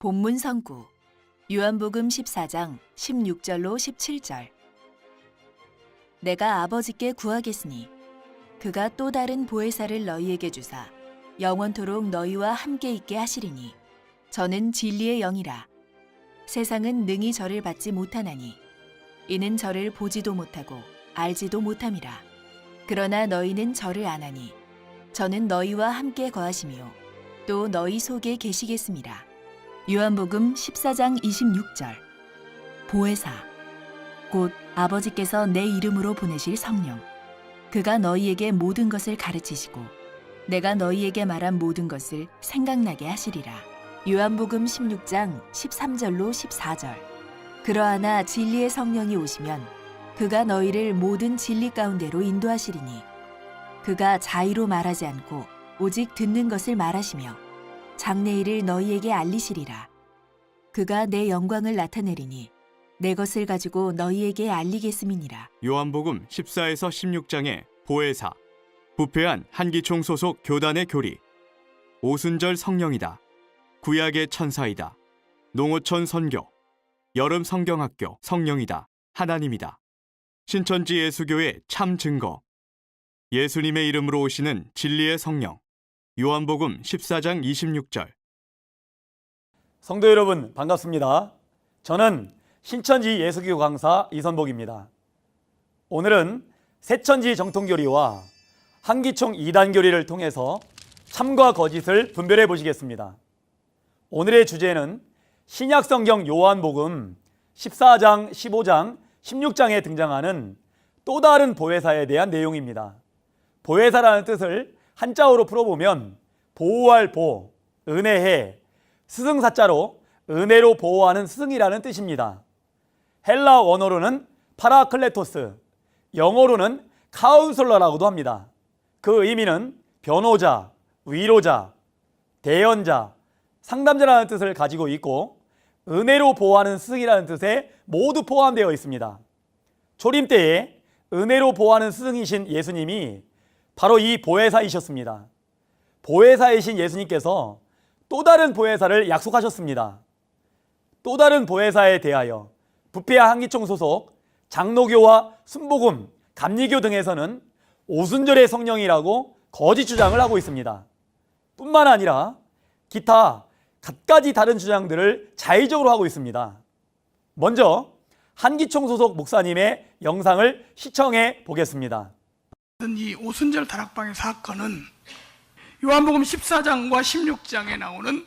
본문 선구 요한복음 14장 16절로 17절. 내가 아버지께 구하겠으니 그가 또 다른 보혜사를 너희에게 주사 영원토록 너희와 함께 있게 하시리니 저는 진리의 영이라. 세상은 능히 저를 받지 못하나니 이는 저를 보지도 못하고 알지도 못함이라. 그러나 너희는 저를 아나니 저는 너희와 함께 거하시며 또 너희 속에 계시겠습니다. 요한복음 14장 26절. 보혜사 곧 아버지께서 내 이름으로 보내실 성령, 그가 너희에게 모든 것을 가르치시고 내가 너희에게 말한 모든 것을 생각나게 하시리라. 요한복음 16장 13절로 14절. 그러하나 진리의 성령이 오시면 그가 너희를 모든 진리 가운데로 인도하시리니 그가 자의로 말하지 않고 오직 듣는 것을 말하시며 장래일을 너희에게 알리시리라. 그가 내 영광을 나타내리니 내 것을 가지고 너희에게 알리겠음이니라. 요한복음 14에서 16장의 보혜사, 부패한 한기총 소속 교단의 교리, 오순절 성령이다, 구약의 천사이다, 농어촌 선교, 여름 성경학교 성령이다, 하나님이다, 신천지 예수교의 참 증거, 예수님의 이름으로 오시는 진리의 성령, 요한복음 14장 26절. 성도 여러분 반갑습니다. 저는 신천지 예수교 강사 이선복입니다. 오늘은 새천지 정통교리와 한기총 이단교리를 통해서 참과 거짓을 분별해 보시겠습니다. 오늘의 주제는 신약성경 요한복음 14장, 15장, 16장에 등장하는 또 다른 보혜사에 대한 내용입니다. 보혜사라는 뜻을 한자어로 풀어보면 보호할 보, 은혜해, 스승사자로 은혜로 보호하는 스승이라는 뜻입니다. 헬라 원어로는 파라클레토스, 영어로는 카운슬러라고도 합니다. 그 의미는 변호자, 위로자, 대연자, 상담자라는 뜻을 가지고 있고 은혜로 보호하는 스승이라는 뜻에 모두 포함되어 있습니다. 초림 때에 은혜로 보호하는 스승이신 예수님이 바로 이 보혜사이셨습니다. 보혜사이신 예수님께서 또 다른 보혜사를 약속하셨습니다. 또 다른 보혜사에 대하여 부패한 한기총 소속 장로교와 순복음, 감리교 등에서는 오순절의 성령이라고 거짓 주장을 하고 있습니다. 뿐만 아니라 기타 갖가지 다른 주장들을 자의적으로 하고 있습니다. 먼저 한기총 소속 목사님의 영상을 시청해 보겠습니다. 이 오순절 다락방의 사건은 요한복음 14장과 16장에 나오는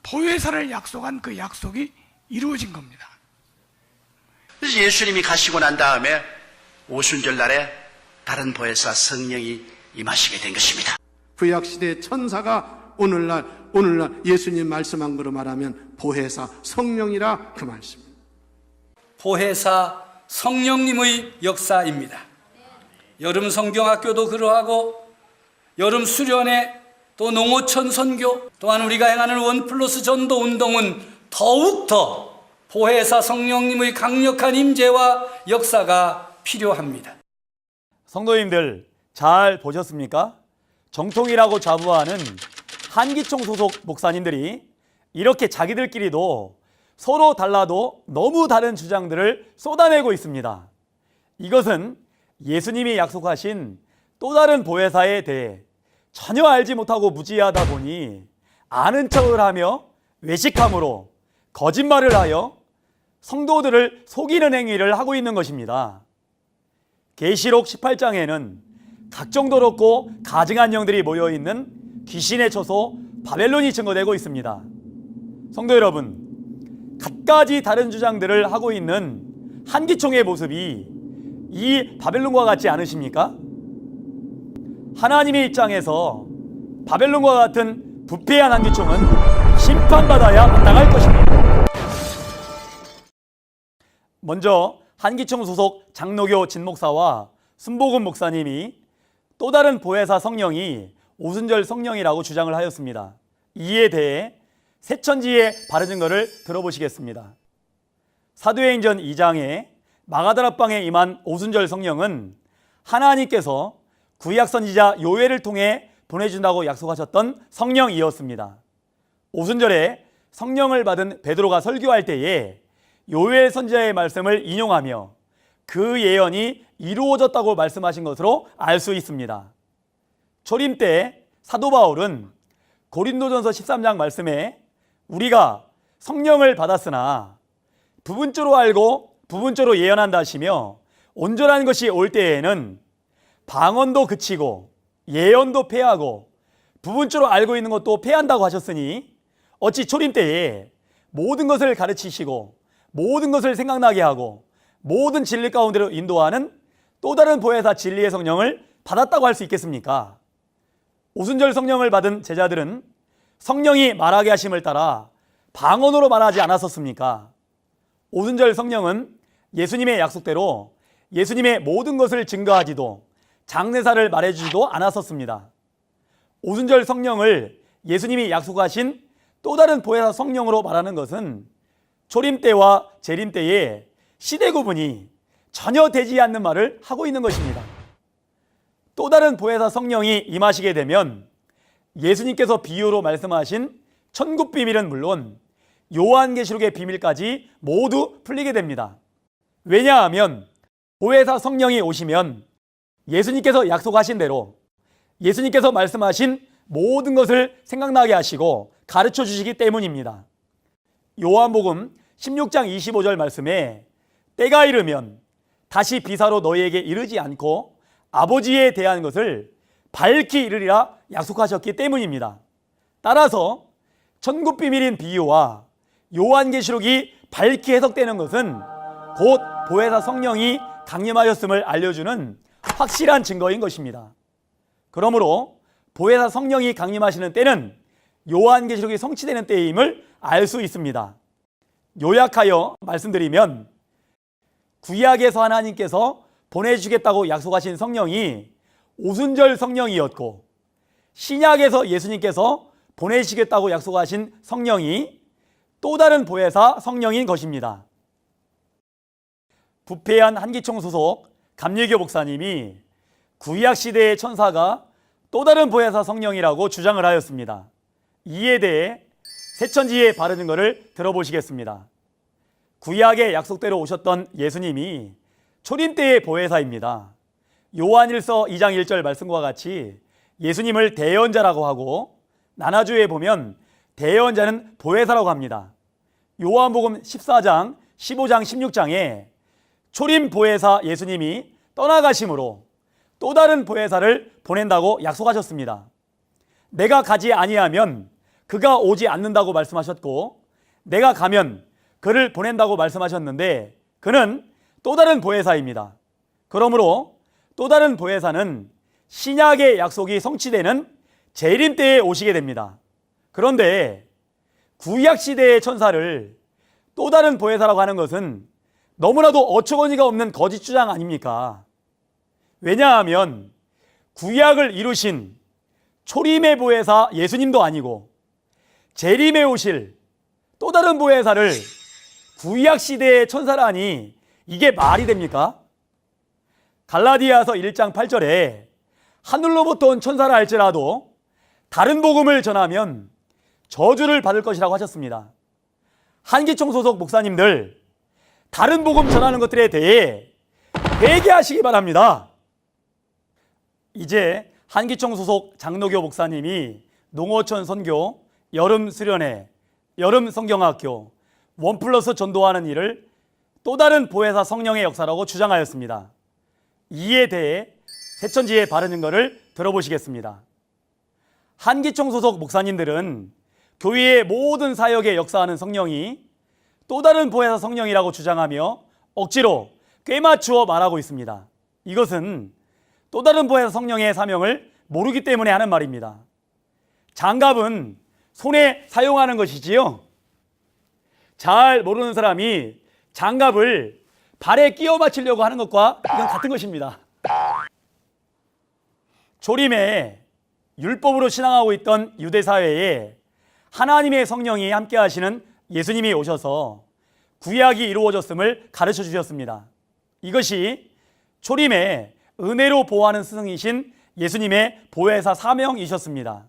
보혜사를 약속한 그 약속이 이루어진 겁니다. 그래서 예수님이 가시고 난 다음에 오순절 날에 다른 보혜사 성령이 임하시게 된 것입니다. 구약시대 천사가 오늘날 예수님 말씀한 거로 말하면 보혜사 성령이라 그 말씀입니다. 보혜사 성령님의 역사입니다. 여름 성경학교도 그러하고 여름 수련회 또 농어촌 선교 또한 우리가 행하는 원 플러스 전도 운동은 더욱더 보혜사 성령님의 강력한 임재와 역사가 필요합니다. 성도님들 잘 보셨습니까? 정통이라고 자부하는 한기총 소속 목사님들이 이렇게 자기들끼리도 서로 달라도 너무 다른 주장들을 쏟아내고 있습니다. 이것은 예수님이 약속하신 또 다른 보혜사에 대해 전혀 알지 못하고 무지하다 보니 아는 척을 하며 외식함으로 거짓말을 하여 성도들을 속이는 행위를 하고 있는 것입니다. 계시록 18장에는 각종 더럽고 가증한 영들이 모여있는 귀신의 처소 바벨론이 증거되고 있습니다. 성도 여러분, 갖가지 다른 주장들을 하고 있는 한기총의 모습이 이 바벨론과 같지 않으십니까? 하나님의 입장에서 바벨론과 같은 부패한 한기총은 심판받아야 마땅할 것입니다. 먼저 한기총 소속 장로교 진목사와 순복음 목사님이 또 다른 보혜사 성령이 오순절 성령이라고 주장을 하였습니다. 이에 대해 새천지의 바른 증거를 들어보시겠습니다. 사도행전 2장에 마가다락방에 임한 오순절 성령은 하나님께서 구약 선지자 요엘을 통해 보내준다고 약속하셨던 성령이었습니다. 오순절에 성령을 받은 베드로가 설교할 때에 요엘 선지자의 말씀을 인용하며 그 예언이 이루어졌다고 말씀하신 것으로 알 수 있습니다. 초림 때 사도 바울은 고린도전서 13장 말씀에 우리가 성령을 받았으나 부분적으로 알고 부분적으로 예언한다 하시며 온전한 것이 올 때에는 방언도 그치고 예언도 폐하고 부분적으로 알고 있는 것도 폐한다고 하셨으니 어찌 초림 때에 모든 것을 가르치시고 모든 것을 생각나게 하고 모든 진리 가운데로 인도하는 또 다른 보혜사 진리의 성령을 받았다고 할 수 있겠습니까? 오순절 성령을 받은 제자들은 성령이 말하게 하심을 따라 방언으로 말하지 않았었습니까? 오순절 성령은 예수님의 약속대로 예수님의 모든 것을 증거하지도 장례사를 말해주지도 않았었습니다. 오순절 성령을 예수님이 약속하신 또 다른 보혜사 성령으로 말하는 것은 초림 때와 재림 때에 시대 구분이 전혀 되지 않는 말을 하고 있는 것입니다. 또 다른 보혜사 성령이 임하시게 되면 예수님께서 비유로 말씀하신 천국 비밀은 물론 요한계시록의 비밀까지 모두 풀리게 됩니다. 왜냐하면 보혜사 성령이 오시면 예수님께서 약속하신 대로 예수님께서 말씀하신 모든 것을 생각나게 하시고 가르쳐 주시기 때문입니다. 요한복음 16장 25절 말씀에 때가 이르면 다시 비사로 너희에게 이르지 않고 아버지에 대한 것을 밝히 이르리라 약속하셨기 때문입니다. 따라서 천국 비밀인 비유와 요한계시록이 밝히 해석되는 것은 곧 보혜사 성령이 강림하셨음을 알려주는 확실한 증거인 것입니다. 그러므로 보혜사 성령이 강림하시는 때는 요한계시록이 성취되는 때임을 알 수 있습니다. 요약하여 말씀드리면 구약에서 하나님께서 보내주겠다고 약속하신 성령이 오순절 성령이었고 신약에서 예수님께서 보내시겠다고 약속하신 성령이 또 다른 보혜사 성령인 것입니다. 부패한 한기총 소속 감리교 목사님이 구약시대의 천사가 또 다른 보혜사 성령이라고 주장을 하였습니다. 이에 대해 새천지의 바른 증거를 들어보시겠습니다. 구약의 약속대로 오셨던 예수님이 초림 때의 보혜사입니다. 요한일서 2장 1절 말씀과 같이 예수님을 대언자라고 하고 나나주에 보면 대언자는 보혜사라고 합니다. 요한복음 14장, 15장, 16장에 초림 보혜사 예수님이 떠나가심으로 또 다른 보혜사를 보낸다고 약속하셨습니다. 내가 가지 아니하면 그가 오지 않는다고 말씀하셨고 내가 가면 그를 보낸다고 말씀하셨는데 그는 또 다른 보혜사입니다. 그러므로 또 다른 보혜사는 신약의 약속이 성취되는 재림 때에 오시게 됩니다. 그런데 구약시대의 천사를 또 다른 보혜사라고 하는 것은 너무나도 어처구니가 없는 거짓 주장 아닙니까? 왜냐하면 구약을 이루신 초림의 보혜사 예수님도 아니고 재림에 오실 또 다른 보혜사를 구약시대의 천사라니 이게 말이 됩니까? 갈라디아서 1장 8절에 하늘로부터 온 천사라 할지라도 다른 복음을 전하면 저주를 받을 것이라고 하셨습니다. 한기총 소속 목사님들 다른 복음 전하는 것들에 대해 회개하시기 바랍니다. 이제 한기총 소속 장로교 목사님이 농어촌 선교, 여름 수련회, 여름 성경학교, 원플러스 전도하는 일을 또 다른 보혜사 성령의 역사라고 주장하였습니다. 이에 대해 새천지의 바른 증거를 들어보시겠습니다. 한기총 소속 목사님들은 교회의 모든 사역에 역사하는 성령이 또 다른 보혜사 성령이라고 주장하며 억지로 꿰맞추어 말하고 있습니다. 이것은 또 다른 보혜사 성령의 사명을 모르기 때문에 하는 말입니다. 장갑은 손에 사용하는 것이지요. 잘 모르는 사람이 장갑을 발에 끼워 맞추려고 하는 것과 이건 같은 것입니다. 초림에 율법으로 신앙하고 있던 유대 사회에 하나님의 성령이 함께 하시는 예수님이 오셔서 구약이 이루어졌음을 가르쳐 주셨습니다. 이것이 초림에 은혜로 보호하는 스승이신 예수님의 보혜사 사명이셨습니다.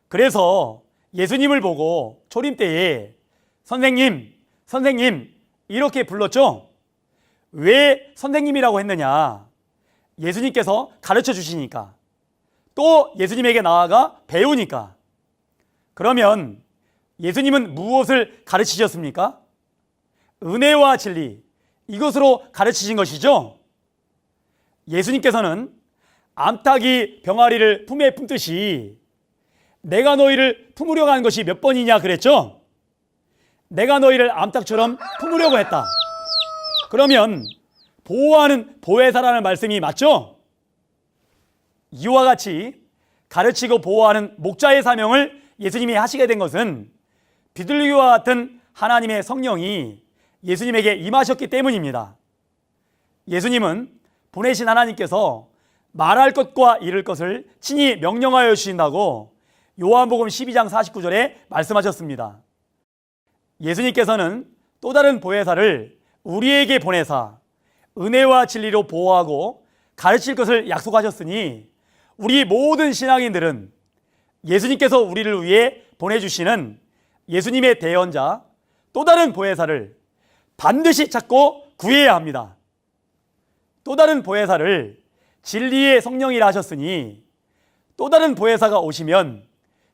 그래서 예수님을 보고 초림 때에 선생님, 선생님 이렇게 불렀죠? 왜 선생님이라고 했느냐? 예수님께서 가르쳐 주시니까, 또 예수님에게 나아가 배우니까. 그러면 예수님은 무엇을 가르치셨습니까? 은혜와 진리, 이것으로 가르치신 것이죠. 예수님께서는 암탉이 병아리를 품에 품듯이 내가 너희를 품으려고 한 것이 몇 번이냐 그랬죠? 내가 너희를 암탉처럼 품으려고 했다. 그러면 보호하는 보혜사라는 말씀이 맞죠? 이와 같이 가르치고 보호하는 목자의 사명을 예수님이 하시게 된 것은 비둘기와 같은 하나님의 성령이 예수님에게 임하셨기 때문입니다. 예수님은 보내신 하나님께서 말할 것과 이룰 것을 친히 명령하여 주신다고 요한복음 12장 49절에 말씀하셨습니다. 예수님께서는 또 다른 보혜사를 우리에게 보내사 은혜와 진리로 보호하고 가르칠 것을 약속하셨으니 우리 모든 신앙인들은 예수님께서 우리를 위해 보내주시는 예수님의 대언자 또 다른 보혜사를 반드시 찾고 구해야 합니다. 또 다른 보혜사를 진리의 성령이라 하셨으니 또 다른 보혜사가 오시면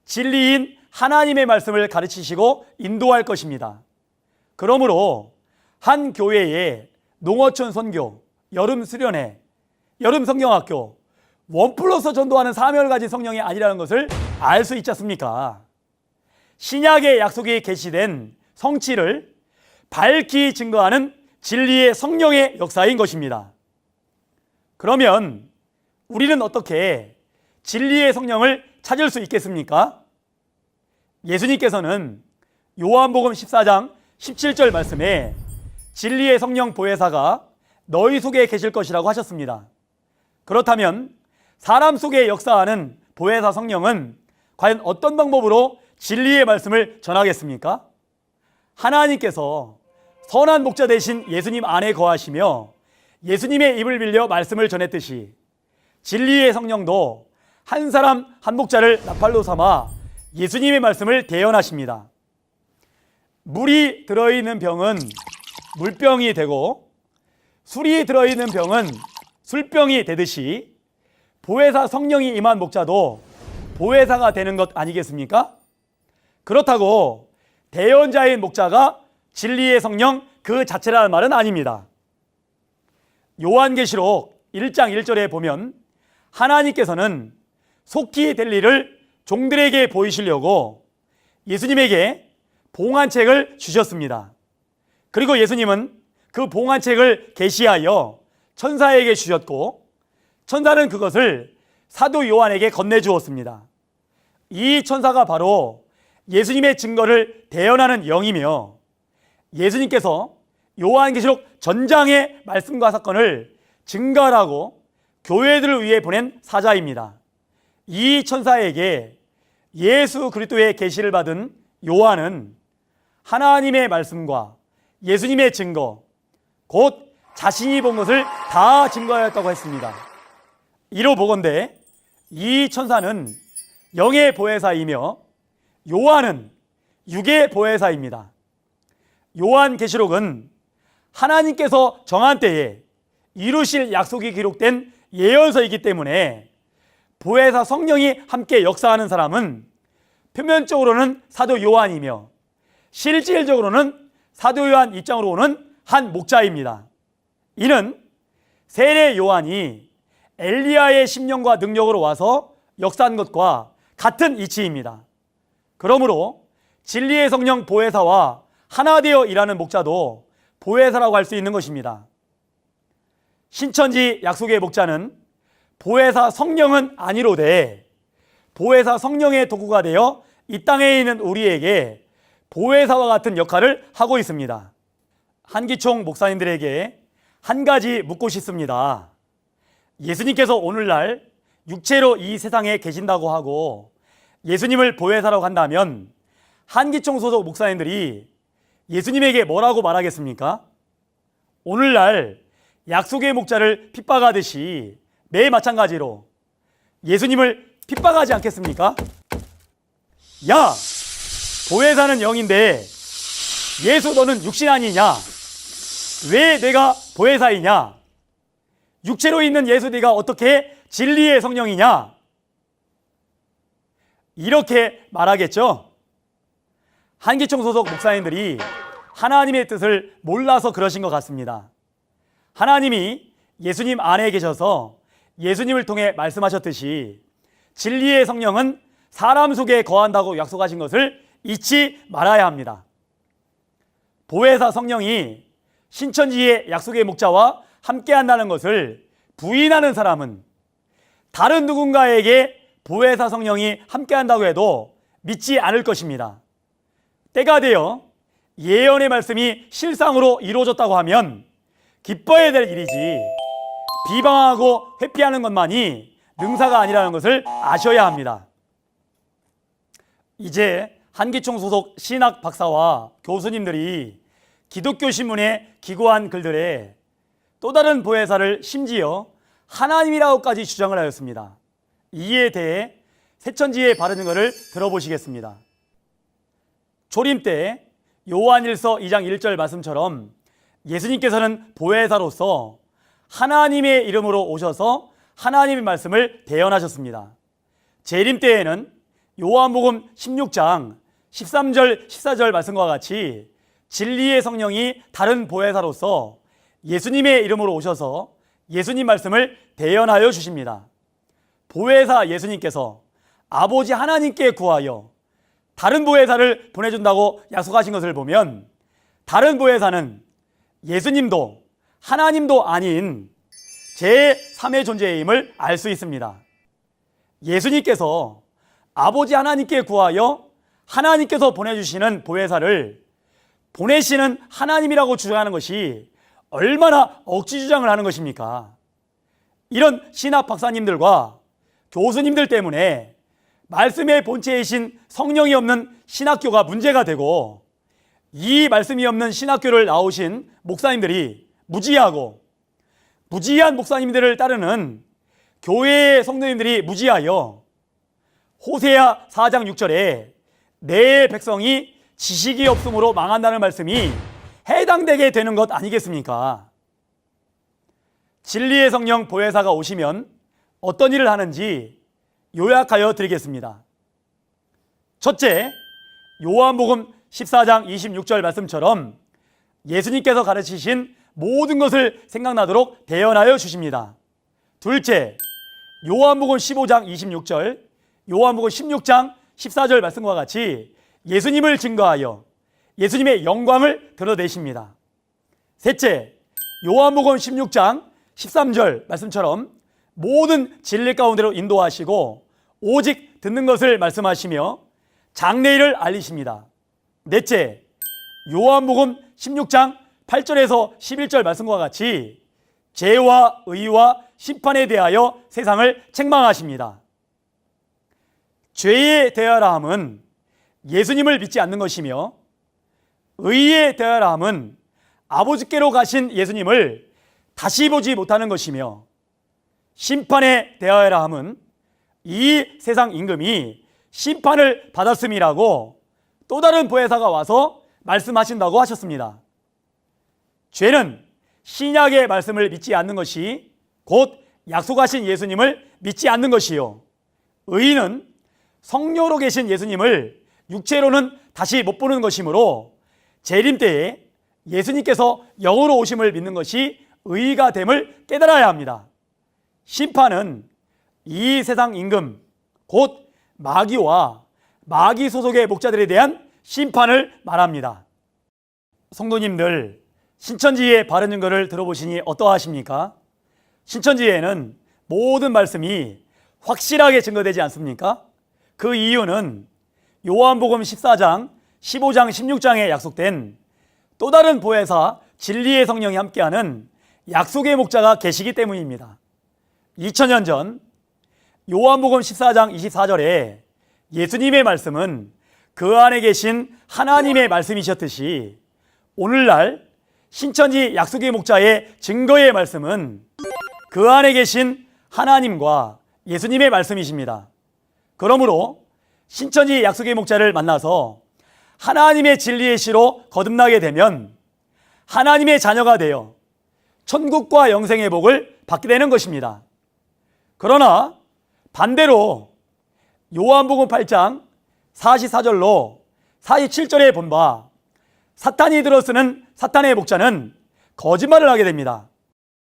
진리인 하나님의 말씀을 가르치시고 인도할 것입니다. 그러므로 한 교회에 농어촌 선교, 여름 수련회, 여름 성경학교, 원플러스 전도하는 사명을 가진 성령이 아니라는 것을 알 수 있지 않습니까? 신약의 약속이 계시된 성취를 밝히 증거하는 진리의 성령의 역사인 것입니다. 그러면 우리는 어떻게 진리의 성령을 찾을 수 있겠습니까? 예수님께서는 요한복음 14장 17절 말씀에 진리의 성령 보혜사가 너희 속에 계실 것이라고 하셨습니다. 그렇다면 사람 속에 역사하는 보혜사 성령은 과연 어떤 방법으로 진리의 말씀을 전하겠습니까? 하나님께서 선한 목자 되신 예수님 안에 거하시며 예수님의 입을 빌려 말씀을 전했듯이 진리의 성령도 한 사람 한 목자를 나팔로 삼아 예수님의 말씀을 대언하십니다. 물이 들어있는 병은 물병이 되고 술이 들어있는 병은 술병이 되듯이 보혜사 성령이 임한 목자도 보혜사가 되는 것 아니겠습니까? 그렇다고 대언자인 목자가 진리의 성령 그 자체라는 말은 아닙니다. 요한계시록 1장 1절에 보면 하나님께서는 속히 될 일을 종들에게 보이시려고 예수님에게 봉안책을 주셨습니다. 그리고 예수님은 그 봉안책을 계시하여 천사에게 주셨고 천사는 그것을 사도 요한에게 건네주었습니다. 이 천사가 바로 예수님의 증거를 대언하는 영이며 예수님께서 요한계시록 전장의 말씀과 사건을 증거하라고 교회들을 위해 보낸 사자입니다. 이 천사에게 예수 그리스도의 계시를 받은 요한은 하나님의 말씀과 예수님의 증거, 곧 자신이 본 것을 다 증거하였다고 했습니다. 이로 보건대 이 천사는 영의 보혜사이며 요한은 육의 보혜사입니다. 요한계시록은 하나님께서 정한 때에 이루실 약속이 기록된 예언서이기 때문에 보혜사 성령이 함께 역사하는 사람은 표면적으로는 사도 요한이며 실질적으로는 사도 요한 입장으로는 한 목자입니다. 이는 세례 요한이 엘리야의 심령과 능력으로 와서 역사한 것과 같은 이치입니다. 그러므로 진리의 성령 보혜사와 하나 되어 일하는 목자도 보혜사라고 할 수 있는 것입니다. 신천지 약속의 목자는 보혜사 성령은 아니로되 보혜사 성령의 도구가 되어 이 땅에 있는 우리에게 보혜사와 같은 역할을 하고 있습니다. 한기총 목사님들에게 한 가지 묻고 싶습니다. 예수님께서 오늘날 육체로 이 세상에 계신다고 하고 예수님을 보혜사라고 한다면 한기총 소속 목사님들이 예수님에게 뭐라고 말하겠습니까? 오늘날 약속의 목자를 핍박하듯이 매 마찬가지로 예수님을 핍박하지 않겠습니까? 야, 보혜사는 영인데 예수 너는 육신 아니냐? 왜 내가 보혜사이냐? 육체로 있는 예수 네가 어떻게 진리의 성령이냐? 이렇게 말하겠죠. 한기총 소속 목사님들이 하나님의 뜻을 몰라서 그러신 것 같습니다. 하나님이 예수님 안에 계셔서 예수님을 통해 말씀하셨듯이 진리의 성령은 사람 속에 거한다고 약속하신 것을 잊지 말아야 합니다. 보혜사 성령이 신천지의 약속의 목자와 함께한다는 것을 부인하는 사람은 다른 누군가에게 보혜사 성령이 함께한다고 해도 믿지 않을 것입니다. 때가 되어 예언의 말씀이 실상으로 이루어졌다고 하면 기뻐해야 될 일이지 비방하고 회피하는 것만이 능사가 아니라는 것을 아셔야 합니다. 이제 한기총 소속 신학 박사와 교수님들이 기독교 신문에 기고한 글들에 또 다른 보혜사를 심지어 하나님이라고까지 주장을 하였습니다. 이에 대해 새천지의 바른 것을 들어보시겠습니다. 초림 때 요한일서 2장 1절 말씀처럼 예수님께서는 보혜사로서 하나님의 이름으로 오셔서 하나님의 말씀을 대언하셨습니다. 재림 때에는 요한복음 16장 13절 14절 말씀과 같이 진리의 성령이 다른 보혜사로서 예수님의 이름으로 오셔서 예수님 말씀을 대언하여 주십니다. 보혜사 예수님께서 아버지 하나님께 구하여 다른 보혜사를 보내준다고 약속하신 것을 보면 다른 보혜사는 예수님도 하나님도 아닌 제3의 존재임을 알 수 있습니다. 예수님께서 아버지 하나님께 구하여 하나님께서 보내주시는 보혜사를 보내시는 하나님이라고 주장하는 것이 얼마나 억지 주장을 하는 것입니까? 이런 신학 박사님들과 교수님들 때문에 말씀의 본체이신 성령이 없는 신학교가 문제가 되고 이 말씀이 없는 신학교를 나오신 목사님들이 무지하고 무지한 목사님들을 따르는 교회의 성도님들이 무지하여 호세아 4장 6절에 내 백성이 지식이 없음으로 망한다는 말씀이 해당되게 되는 것 아니겠습니까? 진리의 성령 보혜사가 오시면 어떤 일을 하는지 요약하여 드리겠습니다. 첫째, 요한복음 14장 26절 말씀처럼 예수님께서 가르치신 모든 것을 생각나도록 대언하여 주십니다. 둘째, 요한복음 15장 26절, 요한복음 16장 14절 말씀과 같이 예수님을 증거하여 예수님의 영광을 드러내십니다. 셋째, 요한복음 16장 13절 말씀처럼 모든 진리 가운데로 인도하시고 오직 듣는 것을 말씀하시며 장래일을 알리십니다. 넷째, 요한복음 16장 8절에서 11절 말씀과 같이 죄와 의와 심판에 대하여 세상을 책망하십니다. 죄에 대하라 함은 예수님을 믿지 않는 것이며 의에 대하라 함은 아버지께로 가신 예수님을 다시 보지 못하는 것이며 심판에 대하여라 함은 이 세상 임금이 심판을 받았음이라고 또 다른 보혜사가 와서 말씀하신다고 하셨습니다. 죄는 신약의 말씀을 믿지 않는 것이 곧 약속하신 예수님을 믿지 않는 것이요, 의는 성령으로 계신 예수님을 육체로는 다시 못 보는 것이므로 재림 때에 예수님께서 영으로 오심을 믿는 것이 의가 됨을 깨달아야 합니다. 심판은 이 세상 임금 곧 마귀와 마귀 소속의 목자들에 대한 심판을 말합니다. 성도님들, 신천지의 바른 증거를 들어보시니 어떠하십니까? 신천지에는 모든 말씀이 확실하게 증거되지 않습니까? 그 이유는 요한복음 14장, 15장, 16장에 약속된 또 다른 보혜사 진리의 성령이 함께하는 약속의 목자가 계시기 때문입니다. 2000년 전 요한복음 14장 24절에 예수님의 말씀은 그 안에 계신 하나님의 말씀이셨듯이 오늘날 신천지 약속의 목자의 증거의 말씀은 그 안에 계신 하나님과 예수님의 말씀이십니다. 그러므로 신천지 약속의 목자를 만나서 하나님의 진리의 씨로 거듭나게 되면 하나님의 자녀가 되어 천국과 영생의 복을 받게 되는 것입니다. 그러나 반대로 요한복음 8장 44절로 47절에 본 바 사탄이 들어쓰는 사탄의 목자는 거짓말을 하게 됩니다.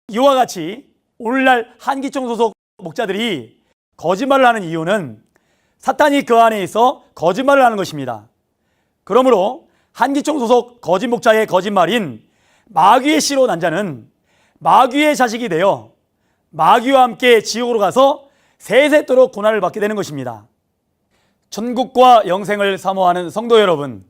이와 같이 오늘날 한기총 소속 목자들이 거짓말을 하는 이유는 사탄이 그 안에 있어 거짓말을 하는 것입니다. 그러므로 한기총 소속 거짓 목자의 거짓말인 마귀의 씨로 난 자는 마귀의 자식이 되어 마귀와 함께 지옥으로 가서 세세토록 고난을 받게 되는 것입니다. 천국과 영생을 사모하는 성도 여러분,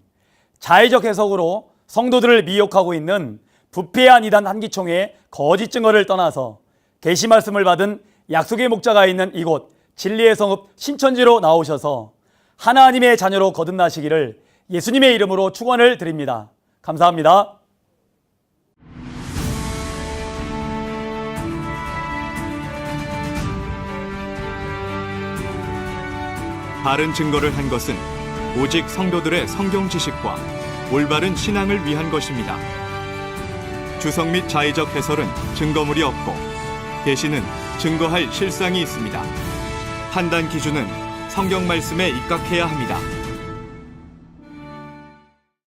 자의적 해석으로 성도들을 미혹하고 있는 부패한 이단 한기총의 거짓 증거를 떠나서 계시 말씀을 받은 약속의 목자가 있는 이곳 진리의 성읍 신천지로 나오셔서 하나님의 자녀로 거듭나시기를 예수님의 이름으로 축원을 드립니다. 감사합니다. 바른 증거를 한 것은 오직 성도들의 성경 지식과 올바른 신앙을 위한 것입니다. 주석 및 자의적 해설은 증거물이 없고 계시는 증거할 실상이 있습니다. 판단 기준은 성경 말씀에 입각해야 합니다.